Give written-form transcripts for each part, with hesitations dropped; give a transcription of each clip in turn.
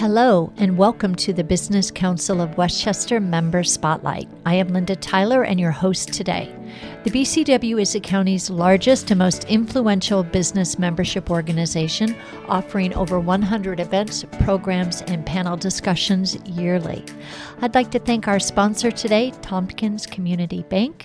Hello, and welcome to the Business Council of Westchester Member Spotlight. I am Linda Tyler and your host today. The BCW is the county's largest and most influential business membership organization, offering over 100 events, programs, and panel discussions yearly. I'd like to thank our sponsor today, Tompkins Community Bank.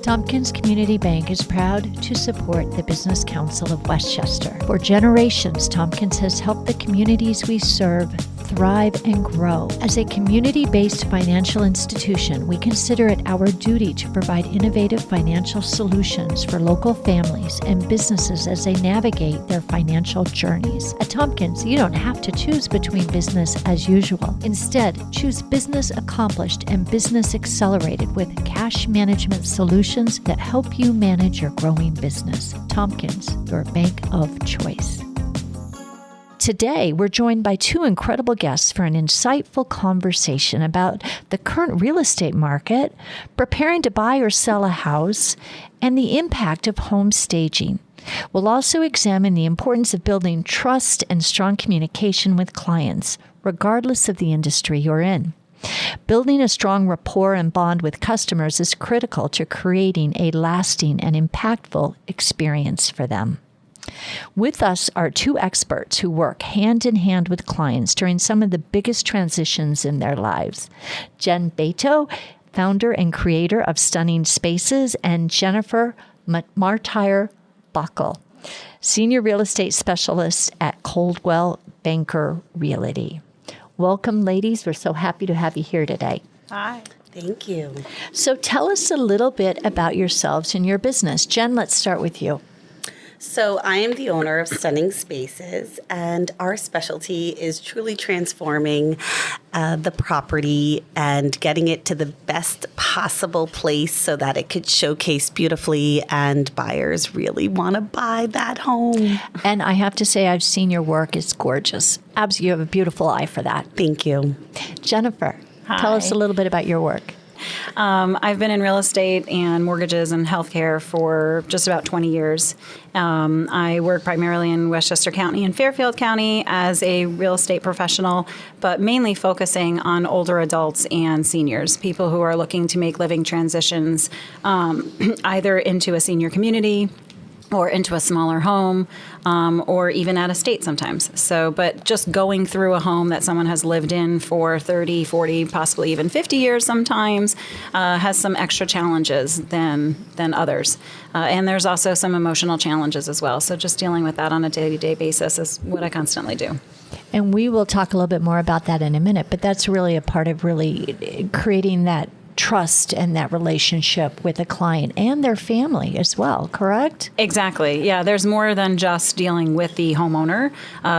Tompkins Community Bank is proud to support the Business Council of Westchester. For generations, Tompkins has helped the communities we serve thrive and grow. As a community-based financial institution, we consider it our duty to provide innovative financial solutions for local families and businesses as they navigate their financial journeys. At Tompkins, you don't have to choose between business as usual. Instead, choose business accomplished and business accelerated with cash management solutions that help you manage your growing business. Tompkins, your bank of choice. Today, we're joined by two incredible guests for an insightful conversation about the current real estate market, preparing to buy or sell a house, and the impact of home staging. We'll also examine the importance of building trust and strong communication with clients, regardless of the industry you're in. Building a strong rapport and bond with customers is critical to creating a lasting and impactful experience for them. With us are two experts who work hand in hand with clients during some of the biggest transitions in their lives. Jen Beto, founder and creator of Stunning Spaces, and Jennifer Martyr Buckle, senior real estate specialist at Coldwell Banker Realty. Welcome, ladies. We're so happy to have you here today. Hi. Thank you. So tell us a little bit about yourselves and your business. Jen, let's start with you. So I am the owner of Stunning Spaces, and our specialty is truly transforming the property and getting it to the best possible place so that it could showcase beautifully and buyers really want to buy that home. And I have to say, I've seen your work. It's gorgeous. Absolutely, you have a beautiful eye for that. Thank you. Jennifer, Hi. Tell us a little bit about your work. I've been in real estate and mortgages and healthcare for just about 20 years. I work primarily in Westchester County and Fairfield County as a real estate professional, but mainly focusing on older adults and seniors, people who are looking to make living transitions either into a senior community or into a smaller home, or even out of state sometimes. So, but just going through a home that someone has lived in for 30, 40, possibly even 50 years sometimes, has some extra challenges than others. And there's also some emotional challenges as well. So just dealing with that on a day-to-day basis is what I constantly do. And we will talk a little bit more about that in a minute, but that's really a part of really creating that trust and that relationship with a client and their family as well, correct? Exactly. Yeah, there's more than just dealing with the homeowner.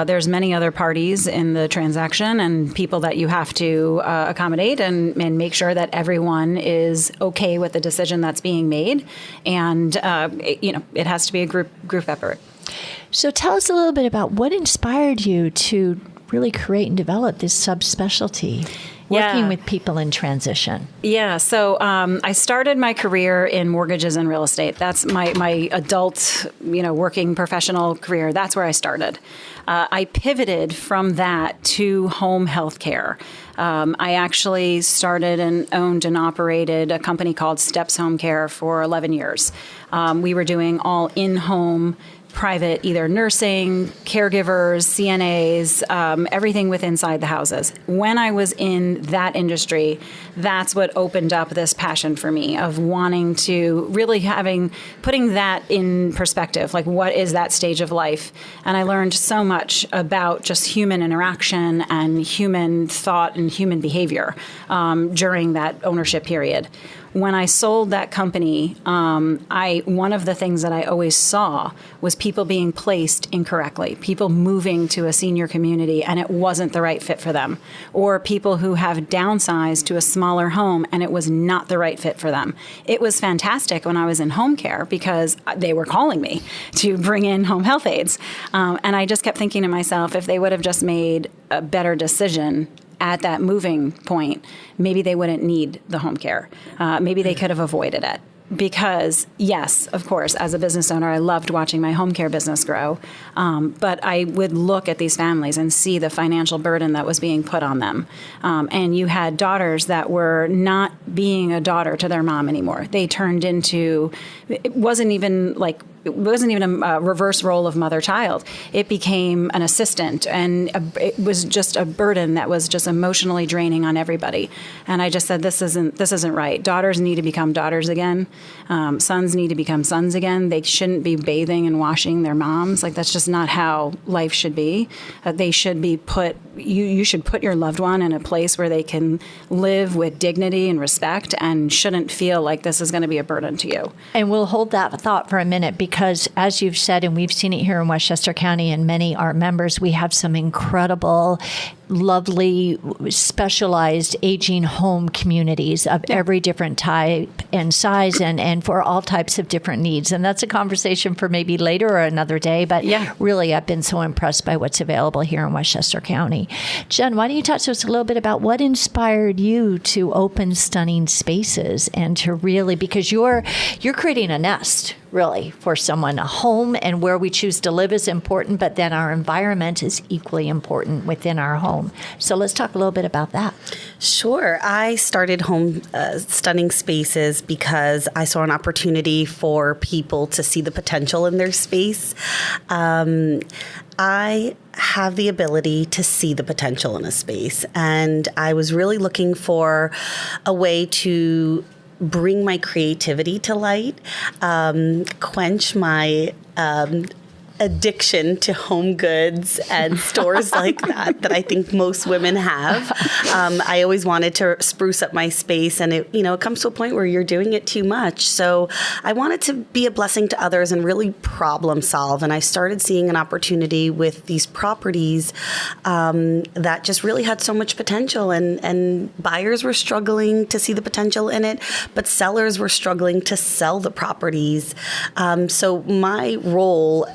There's many other parties in the transaction and people that you have to accommodate and make sure that everyone is okay with the decision that's being made. And, it has to be a group effort. So tell us a little bit about what inspired you to really create and develop this subspecialty. Working with people in transition. Yeah, so I started my career in mortgages and real estate. That's my adult, working professional career. That's where I started. I pivoted from that to home health care. I actually started and owned and operated a company called Steps Home Care for 11 years. We were doing all in-home private, either nursing, caregivers, CNAs, everything with inside the houses. When I was in that industry, that's what opened up this passion for me of wanting to really putting that in perspective, like what is that stage of life? And I learned so much about just human interaction and human thought and human behavior during that ownership period. When I sold that company, one of the things that I always saw was people being placed incorrectly, people moving to a senior community and it wasn't the right fit for them, or people who have downsized to a smaller home and it was not the right fit for them. It was fantastic when I was in home care because they were calling me to bring in home health aides. And I just kept thinking to myself, if they would have just made a better decision at that moving point, maybe they wouldn't need the home care. Maybe they could have avoided it. because, yes, of course, as a business owner, I loved watching my home care business grow. But I would look at these families and see the financial burden that was being put on them. And you had daughters that were not being a daughter to their mom anymore. They turned into, it wasn't even a reverse role of mother-child. It became an assistant, and it was just a burden that was just emotionally draining on everybody. And I just said, this isn't right. Daughters need to become daughters again. Sons need to become sons again. They shouldn't be bathing and washing their moms. Like, that's just not how life should be. They should be you should put your loved one in a place where they can live with dignity and respect and shouldn't feel like this is going to be a burden to you. And we'll hold that thought for a minute, because as you've said, and we've seen it here in Westchester County and many our members, we have some incredible, lovely, specialized aging home communities of every different type and size and for all types of different needs. And that's a conversation for maybe later or another day. But really, I've been so impressed by what's available here in Westchester County. Jen, why don't you talk to us a little bit about what inspired you to open Stunning Spaces and to really, because you're creating a nest, really, for someone. A home and where we choose to live is important, but then our environment is equally important within our home. So let's talk a little bit about that. Sure. I started Home Stunning Spaces because I saw an opportunity for people to see the potential in their space. I have the ability to see the potential in a space, and I was really looking for a way to bring my creativity to light, quench my addiction to home goods and stores like that I think most women have. I always wanted to spruce up my space, and it comes to a point where you're doing it too much. So I wanted to be a blessing to others and really problem solve. And I started seeing an opportunity with these properties that just really had so much potential, and buyers were struggling to see the potential in it, but sellers were struggling to sell the properties. So my role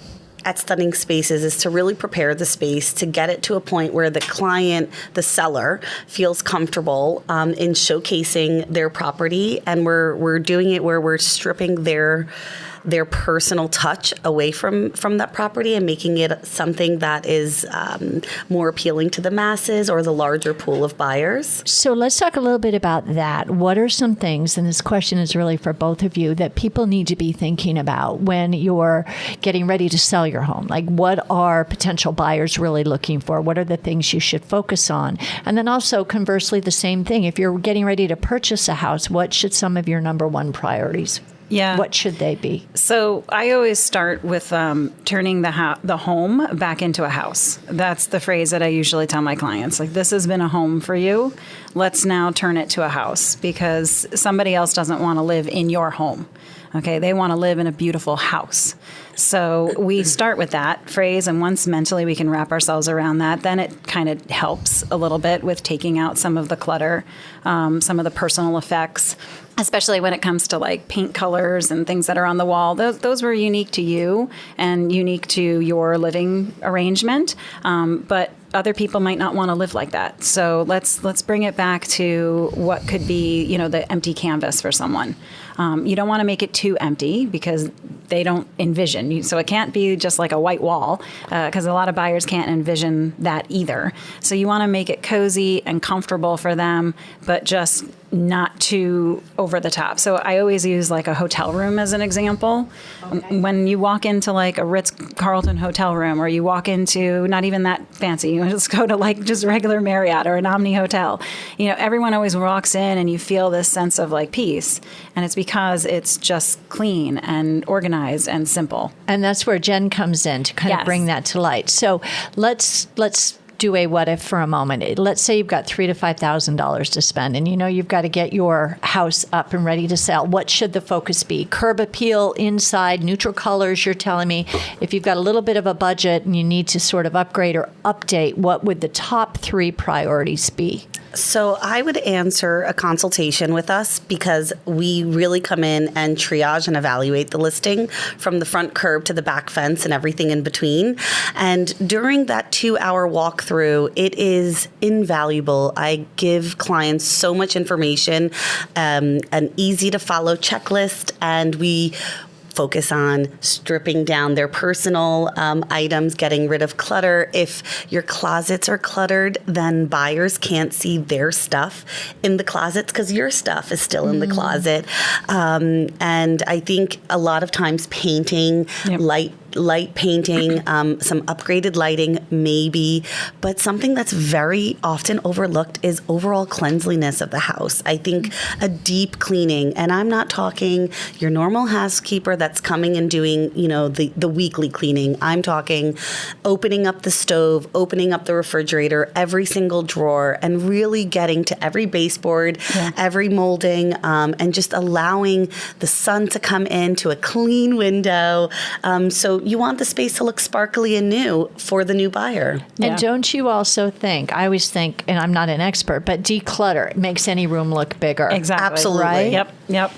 at Stunning Spaces is to really prepare the space to get it to a point where the client, the seller, feels comfortable in showcasing their property, and we're doing it where we're stripping their personal touch away from that property and making it something that is more appealing to the masses or the larger pool of buyers. So let's talk a little bit about that. What are some things, and this question is really for both of you, that people need to be thinking about when you're getting ready to sell your home? Like, what are potential buyers really looking for? What are the things you should focus on? And then also, conversely, the same thing. If you're getting ready to purchase a house, what should some of your number one priorities what should they be? So I always start with turning the home back into a house. That's the phrase that I usually tell my clients. Like, this has been a home for you. Let's now turn it to a house, because somebody else doesn't want to live in your home. Okay, they want to live in a beautiful house. So we start with that phrase, and once mentally we can wrap ourselves around that, then it kind of helps a little bit with taking out some of the clutter, some of the personal effects, especially when it comes to like paint colors and things that are on the wall. Those were unique to you and unique to your living arrangement, but other people might not want to live like that. So let's bring it back to what could be, the empty canvas for someone. You don't want to make it too empty, because they don't envision. So it can't be just like a white wall, because a lot of buyers can't envision that either. So you want to make it cozy and comfortable for them, but just not too over the top. So I always use like a hotel room as an example. Okay. When you walk into like a Ritz-Carlton hotel room, or you walk into not even that fancy, you just go to like just regular Marriott or an Omni hotel, everyone always walks in and you feel this sense of like peace. And it's because it's just clean and organized and simple. And that's where Jen comes in to kind of bring that to light. So let's do a what if for a moment. Let's say you've got $3,000 to $5,000 to spend, and you've got to get your house up and ready to sell. What should the focus be? Curb appeal, inside, neutral colors, you're telling me. If you've got a little bit of a budget and you need to sort of upgrade or update, what would the top 3 priorities be? So I would answer a consultation with us because we really come in and triage and evaluate the listing from the front curb to the back fence and everything in between. And during that 2-hour walkthrough, it is invaluable. I give clients so much information, an easy to follow checklist, and we focus on stripping down their personal items, getting rid of clutter. If your closets are cluttered, then buyers can't see their stuff in the closets because your stuff is still in the closet. And I think a lot of times painting, light painting, some upgraded lighting maybe, but something that's very often overlooked is overall cleanliness of the house. I think a deep cleaning, and I'm not talking your normal housekeeper that's coming and doing, the weekly cleaning. I'm talking opening up the stove, opening up the refrigerator, every single drawer, and really getting to every baseboard, every molding, and just allowing the sun to come into a clean window. So you want the space to look sparkly and new for the new buyer. And don't you also think, I always think, and I'm not an expert, but declutter makes any room look bigger. Exactly. Absolutely. Right? Yep.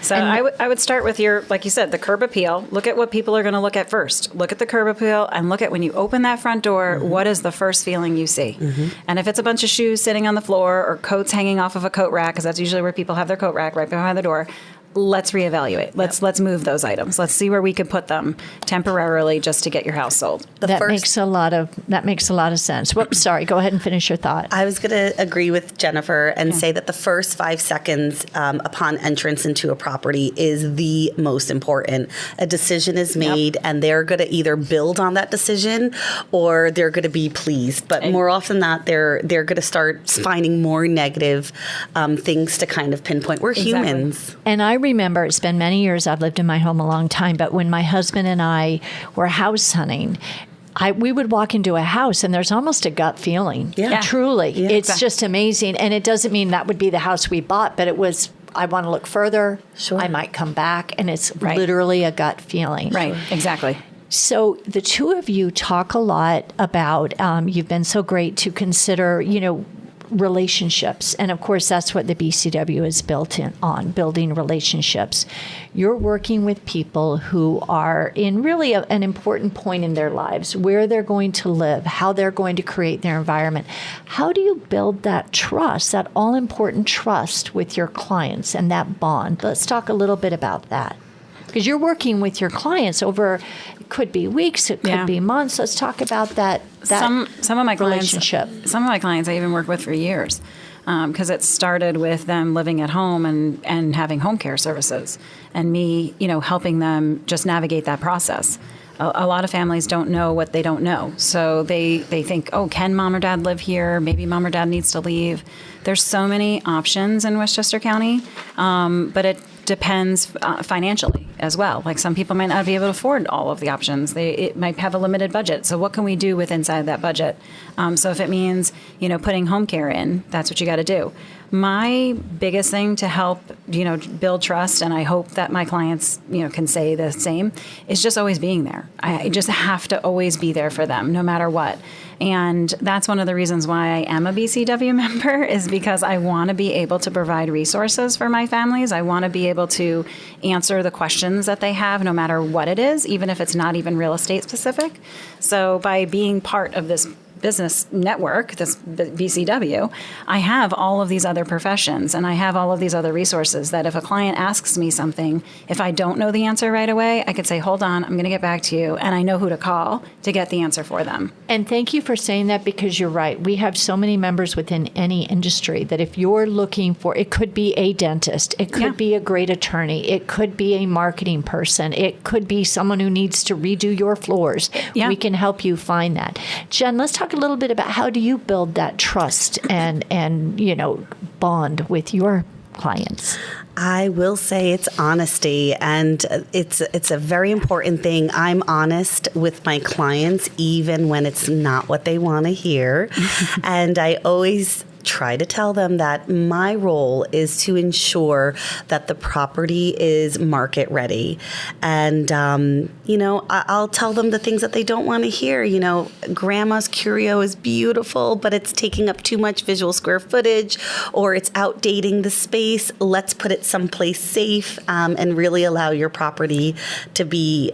So I would start with like you said, the curb appeal. Look at what people are going to look at first. Look at the curb appeal and look at when you open that front door, what is the first feeling you see? And if it's a bunch of shoes sitting on the floor or coats hanging off of a coat rack, because that's usually where people have their coat rack, right behind the door, let's reevaluate. Let's move those items. Let's see where we could put them temporarily just to get your house sold. That makes a lot of sense. Whoops, sorry. Go ahead and finish your thought. I was going to agree with Jennifer and say that the first 5 seconds upon entrance into a property is the most important. A decision is made, and they're going to either build on that decision or they're going to be pleased. But more often than not, they're going to start finding more negative things to kind of pinpoint. We're humans. And I remember, it's been many years, I've lived in my home a long time, but when my husband and I were house hunting, we would walk into a house and there's almost a gut feeling. Yeah. Truly. Yeah. It's just amazing. And it doesn't mean that would be the house we bought, but it was, I want to look further. Sure. I might come back. And it's literally a gut feeling. Right. Exactly. So the two of you talk a lot about, you've been so great to consider, relationships. And of course, that's what the BCW is built on, building relationships. You're working with people who are in really an important point in their lives, where they're going to live, how they're going to create their environment. How do you build that trust, that all-important trust with your clients and that bond? Let's talk a little bit about that. Because you're working with your clients over, it could be weeks, it could be months. Let's talk about that some of my relationship. Some of my clients I even work with for years, because it started with them living at home and having home care services, and me, helping them just navigate that process. A lot of families don't know what they don't know. So they think, oh, can mom or dad live here? Maybe mom or dad needs to leave. There's so many options in Westchester County, but it depends financially as well. Like some people might not be able to afford all of the options. It might have a limited budget. So what can we do with inside that budget? So if it means, putting home care in, that's what you got to do. My biggest thing to help, build trust, and I hope that my clients, can say the same, is just always being there. I just have to always be there for them, no matter what. And that's one of the reasons why I am a BCW member, is because I want to be able to provide resources for my families. I want to be able to answer the questions that they have, no matter what it is, even if it's not even real estate specific. So by being part of this business network, this BCW, I have all of these other professions and I have all of these other resources that if a client asks me something, if I don't know the answer right away, I could say, hold on, I'm going to get back to you. And I know who to call to get the answer for them. And thank you for saying that, because you're right. We have so many members within any industry that if you're looking for, it could be a dentist, it could be a great attorney, it could be a marketing person, it could be someone who needs to redo your floors. Yeah. We can help you find that. Jen, let's talk a little bit about how do you build that trust and bond with your clients? I will say it's honesty, and it's a very important thing. I'm honest with my clients, even when it's not what they want to hear. And I always try to tell them that my role is to ensure that the property is market ready. And, I'll tell them the things that they don't want to hear. Grandma's curio is beautiful, but it's taking up too much visual square footage, or it's outdating the space. Let's put it someplace safe and really allow your property to be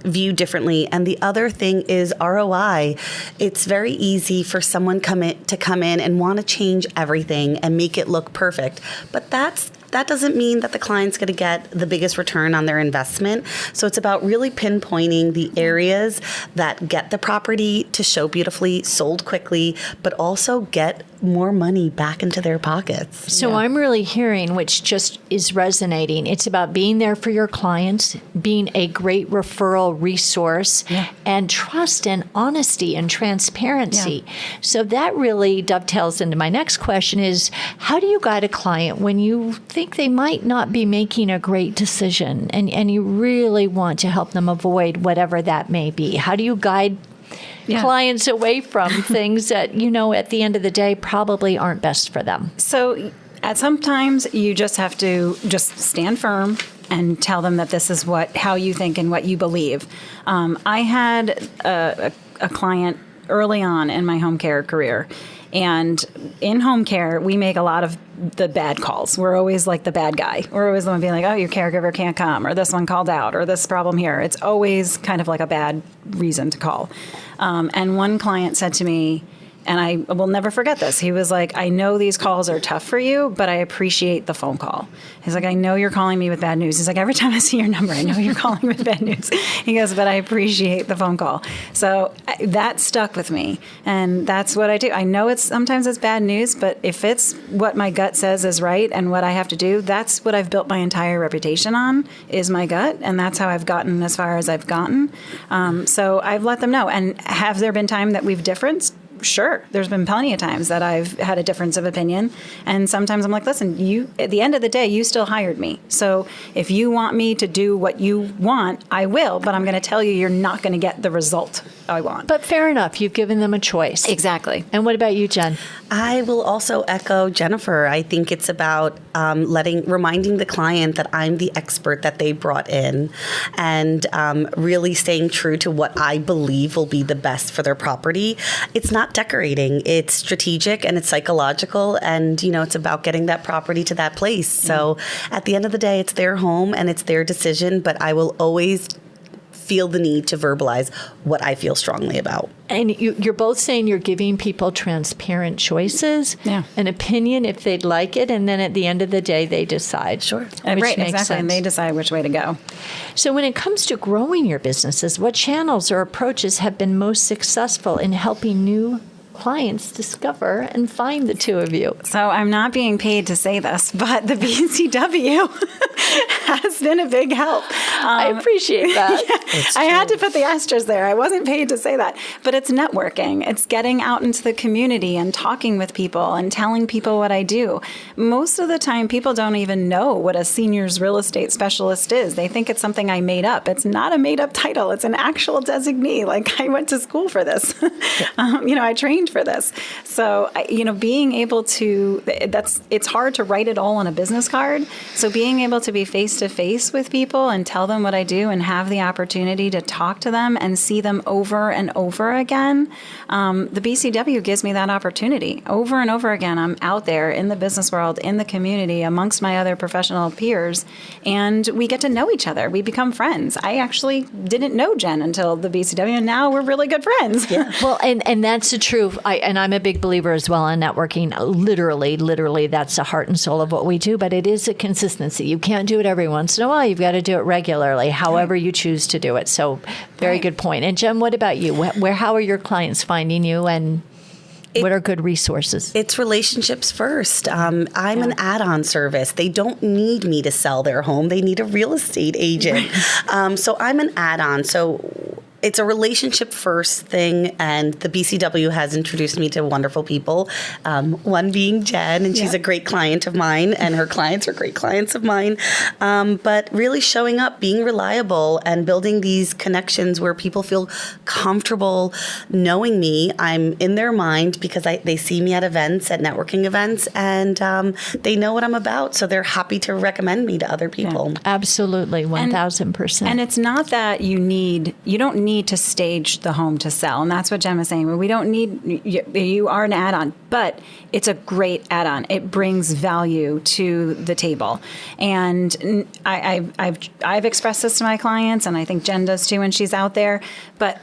viewed differently. And the other thing is ROI. It's very easy for someone to come in and want to change everything and make it look perfect. But that doesn't mean that the client's going to get the biggest return on their investment. So it's about really pinpointing the areas that get the property to show beautifully, sold quickly, but also get more money back into their pockets. So I'm really hearing, which just is resonating, it's about being there for your clients, being a great referral resource, and trust and honesty and transparency. So that really dovetails into my next question is, how do you guide a client when you think they might not be making a great decision and you really want to help them avoid whatever that may be? How do you guide clients away from things that, at the end of the day probably aren't best for them? So sometimes you just have to just stand firm and tell them that this is how you think and what you believe. I had a client early on in my home care career. And in home care, we make a lot of the bad calls. We're always like the bad guy. We're always the one being like, oh, your caregiver can't come, or this one called out, or this problem here. It's always kind of like a bad reason to call. And one client said to me, and I will never forget this. He was like, I know these calls are tough for you, but I appreciate the phone call. He's like, I know you're calling me with bad news. He's like, every time I see your number, I know you're calling with bad news. He goes, but I appreciate the phone call. So that stuck with me. And that's what I do. I know sometimes it's bad news, but if it's what my gut says is right and what I have to do, that's what I've built my entire reputation on, is my gut. And that's how I've gotten as far as I've gotten. So I've let them know. And have there been time that we've differenced? Sure. There's been plenty of times that I've had a difference of opinion. And sometimes I'm like, listen, at the end of the day, you still hired me. So if you want me to do what you want, I will. But I'm going to tell you, you're not going to get the result I want. But fair enough. You've given them a choice. Exactly. And what about you, Jen? I will also echo Jennifer. I think it's about reminding the client that I'm the expert that they brought in, and really staying true to what I believe will be the best for their property. It's not decorating. It's strategic and it's psychological, and it's about getting that property to that place. So at the end of the day, it's their home and it's their decision, but I will always feel the need to verbalize what I feel strongly about. And you're both saying you're giving people transparent choices, an opinion if they'd like it, and then at the end of the day, they decide. Sure. Right, makes exactly. sense. And they decide which way to go. So when it comes to growing your businesses, what channels or approaches have been most successful in helping new clients discover and find the two of you? So I'm not being paid to say this, but the BCW has been a big help. I appreciate that. I had to put the asterisk there. I wasn't paid to say that. But it's networking. It's getting out into the community and talking with people and telling people what I do. Most of the time, people don't even know what a seniors real estate specialist is. They think it's something I made up. It's not a made-up title. It's an actual designee. Like, I went to school for this. I trained for this. So, being able to, it's hard to write it all on a business card. So being able to be face-to-face with people and tell them what I do and have the opportunity to talk to them and see them over and over again, the BCW gives me that opportunity. Over and over again, I'm out there in the business world, in the community, amongst my other professional peers, and we get to know each other. We become friends. I actually didn't know Jen until the BCW, and now we're really good friends. Yeah. Well, and that's the truth. I'm a big believer as well in networking. Literally, that's the heart and soul of what we do, but it is a consistency. You can't do it every once in a while. You've got to do it regularly, however you choose to do it. So very good point. And Jen, what about you? How are your clients finding you, and what are good resources? It's relationships first. I'm an add-on service. They don't need me to sell their home. They need a real estate agent. So I'm an add-on. So it's a relationship first thing, and the BCW has introduced me to wonderful people. One being Jen, and she's a great client of mine, and her clients are great clients of mine. But really showing up, being reliable, and building these connections where people feel comfortable knowing me. I'm in their mind because they see me at events, at networking events, and they know what I'm about, so they're happy to recommend me to other people. Absolutely, 1,000%. And it's not that you don't need to stage the home to sell. And that's what Jen was saying. We don't need, you are an add-on, but it's a great add-on. It brings value to the table. And I've expressed this to my clients, and I think Jen does too when she's out there. But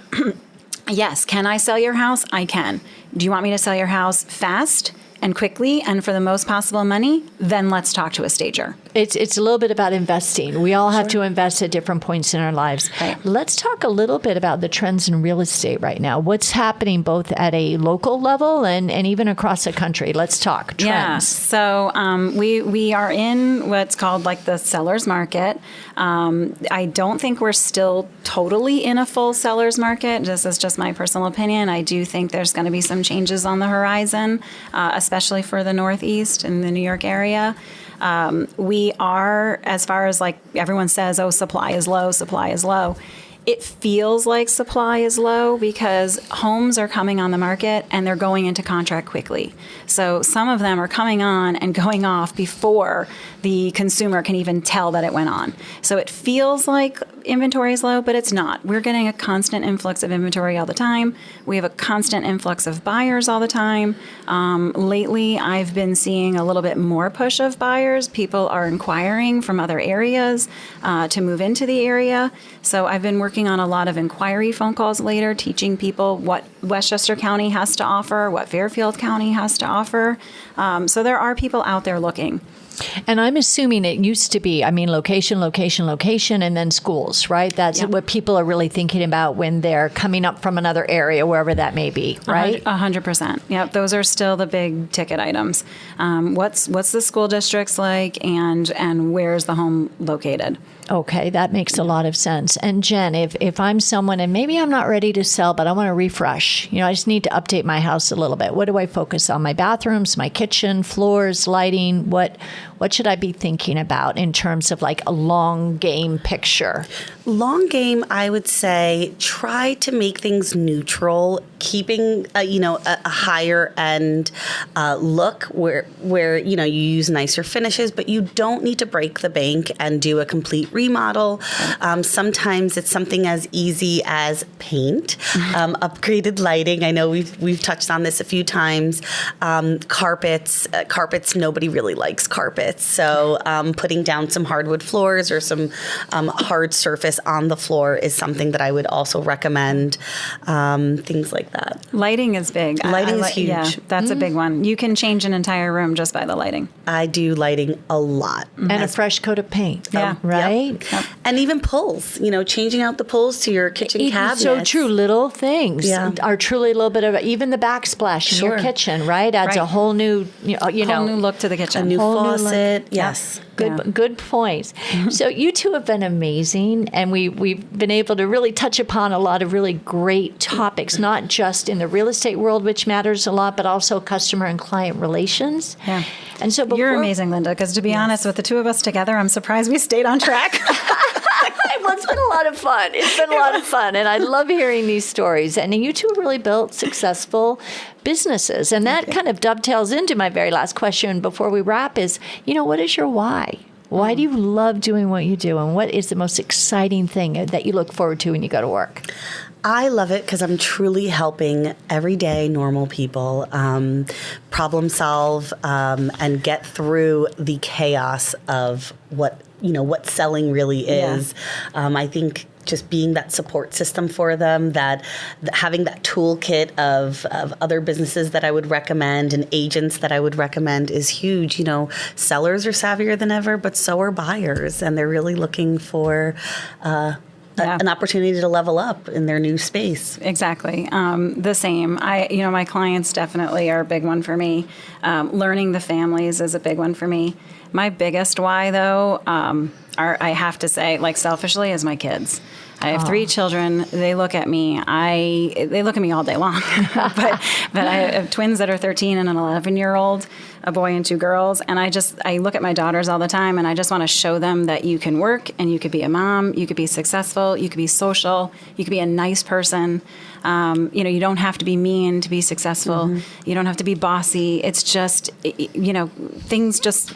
yes, can I sell your house? I can. Do you want me to sell your house fast and quickly and for the most possible money? Then let's talk to a stager. It's a little bit about investing. We all have to invest at different points in our lives. Right. Let's talk a little bit about the trends in real estate right now. What's happening both at a local level and even across the country? Let's talk trends. Yeah. So we are in what's called like the seller's market. I don't think we're still totally in a full seller's market. This is just my personal opinion. I do think there's going to be some changes on the horizon, especially for the Northeast and the New York area. We are, as far as like everyone says, oh, supply is low, supply is low. It feels like supply is low because homes are coming on the market and they're going into contract quickly. So some of them are coming on and going off before the consumer can even tell that it went on. So it feels like inventory is low, but it's not. We're getting a constant influx of inventory all the time. We have a constant influx of buyers all the time. Lately, I've been seeing a little bit more push of buyers. People are inquiring from other areas to move into the area. So I've been working on a lot of inquiry phone calls later, teaching people what Westchester County has to offer, what Fairfield County has to offer. So there are people out there looking. And I'm assuming it used to be, location, location, location, and then schools, right? That's what people are really thinking about when they're coming up from another area, wherever that may be, right? 100%. Yep, those are still the big ticket items. What's the school districts like, and where's the home located? Okay, that makes a lot of sense. And Jen, if I'm someone and maybe I'm not ready to sell, but I want to refresh, I just need to update my house a little bit. What do I focus on? My bathrooms, my kitchen, floors, lighting? What should I be thinking about in terms of like a long game picture? Long game, I would say try to make things neutral, keeping a higher end look where you use nicer finishes, but you don't need to break the bank and do a complete remodel. Sometimes it's something as easy as paint, upgraded lighting. I know we've touched on this a few times. Carpets. Nobody really likes carpets, so putting down some hardwood floors or some hard surface on the floor is something that I would also recommend. Things like that. Lighting is big. Lighting is huge. Yeah, that's a big one. You can change an entire room just by the lighting. I do lighting a lot. And a fresh coat of paint. Yeah. Right? Yep. And even pulls, changing out the pulls to your kitchen cabinets. So true. Little things are truly a little bit of, even the backsplash in your kitchen, right? Adds a whole new, whole new look to the kitchen. A new whole faucet. New Yes. Good points. So you two have been amazing, and we've been able to really touch upon a lot of really great topics, not just in the real estate world, which matters a lot, but also customer and client relations. Yeah. And so you're amazing, Linda, because to be honest, with the two of us together, I'm surprised we stayed on track. Well, it's been a lot of fun. It's been a lot of fun, and I love hearing these stories. And you two have really built successful businesses, and that kind of dovetails into my very last question before we wrap is, what is your why? Why do you love doing what you do, and what is the most exciting thing that you look forward to when you go to work? I love it because I'm truly helping everyday normal people problem solve and get through the chaos of what selling really is. I think just being that support system for them, that having that toolkit of other businesses that I would recommend and agents that I would recommend is huge. Sellers are savvier than ever, but so are buyers, and they're really looking for an opportunity to level up in their new space. Exactly. The same. My clients definitely are a big one for me. Learning the families is a big one for me. My biggest why, though, I have to say, like selfishly, is my kids. I have 3 children. They look at me. They look at me all day long. but I have twins that are 13 and an 11-year-old, a boy and 2 girls. And I look at my daughters all the time, and I just want to show them that you can work and you could be a mom, you could be successful, you could be social, you could be a nice person. You don't have to be mean to be successful. You don't have to be bossy. It's just, things just...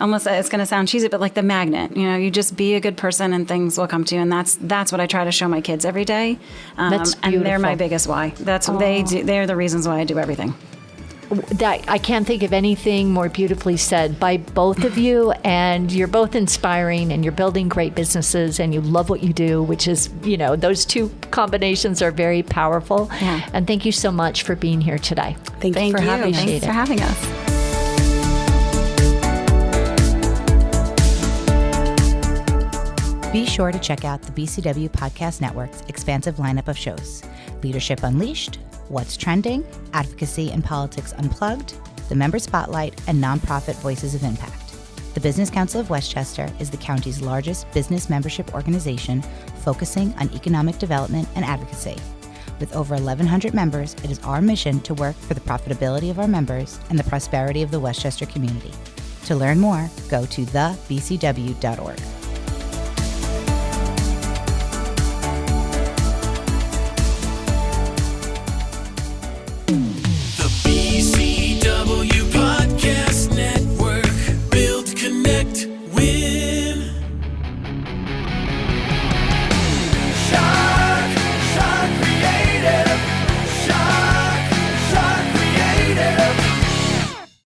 Almost, it's going to sound cheesy, but like the magnet, you just be a good person and things will come to you. And that's what I try to show my kids every day. That's beautiful. And they're my biggest why. That's what they do. They're the reasons why I do everything. I can't think of anything more beautifully said by both of you, and you're both inspiring, and you're building great businesses, and you love what you do, which is, those 2 combinations are very powerful. Yeah. And thank you so much for being here today. Thank you for having us. Thanks for having us. Be sure to check out the BCW Podcast Network's expansive lineup of shows: Leadership Unleashed, What's Trending, Advocacy and Politics Unplugged, The Member Spotlight, and Nonprofit Voices of Impact. The Business Council of Westchester is the county's largest business membership organization focusing on economic development and advocacy. With over 1,100 members, it is our mission to work for the profitability of our members and the prosperity of the Westchester community. To learn more, go to thebcw.org.